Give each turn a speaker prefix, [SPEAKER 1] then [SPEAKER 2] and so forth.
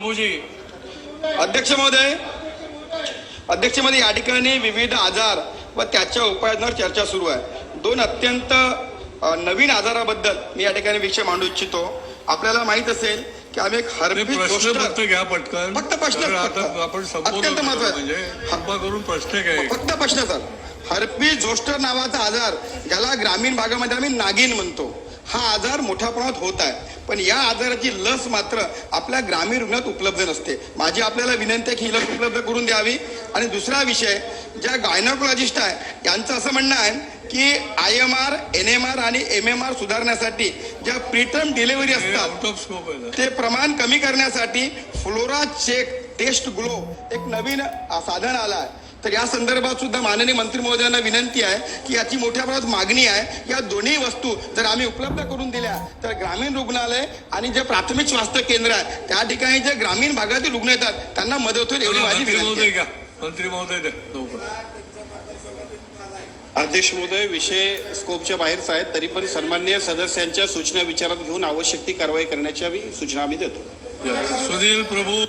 [SPEAKER 1] प्रभूजी.
[SPEAKER 2] अध्यक्ष महोदय या ठिकाणी विविध आजार व त्याच्या उपायांवर चर्चा सुरू आहे. दोन अत्यंत नवीन आजाराबद्दल मी या ठिकाणी विषय मांडू इच्छितो. आपल्याला माहित असेल की आम्ही एक हर्पिस
[SPEAKER 1] फक्त घ्या पटकन.
[SPEAKER 2] फक्त प्रश्न
[SPEAKER 1] आपण
[SPEAKER 2] अत्यंत महत्वाचा
[SPEAKER 1] म्हणजे करून प्रश्न काय
[SPEAKER 2] फक्त प्रश्न सर. हर्पिस झोस्टर नावाचा आजार ज्याला ग्रामीण भागामध्ये आम्ही नागिन म्हणतो, हा आजार मोठ्या प्रमाणात होत आहे. पण या आजाराची लस मात्र आपल्या ग्रामीण रुग्णात उपलब्ध नसते. माझी आपल्याला विनंती आहे की ही लस उपलब्ध करून द्यावी. आणि दुसरा विषय, ज्या गायनोकॉलॉजिस्ट आहे यांचं असं म्हणणं आहे की IMR, NMR आणि MMR सुधारण्यासाठी ज्या प्रीटर्म डिलिव्हरी असतात ते प्रमाण कमी करण्यासाठी फ्लोरा चेक टेस्ट ग्लो एक नवीन साधन आलं आहे. तर या संदर्भात सुद्धा माननीय मंत्री महोदयांना विनंती आहे की याची मोठ्या प्रमाणात मागणी आहे. या दोन्ही वस्तू जर आम्ही उपलब्ध करून दिल्या तर ग्रामीण रुग्णालय आणि जे प्राथमिक स्वास्थ्य केंद्र आहे त्या ठिकाणी जे ग्रामीण भागातील रुग्ण येतात त्यांना मदत होईल एवढी माझी विनंती आहे.
[SPEAKER 1] मंत्री महोदय.
[SPEAKER 3] अध्यक्ष महोदय, विषय स्कोपच्या बाहेरचा आहे, तरी पण सन्माननीय सदस्यांच्या सूचना विचारात घेऊन आवश्यक ती कारवाई करण्याची सूचना आम्ही देतो.
[SPEAKER 1] सुनील प्रभू.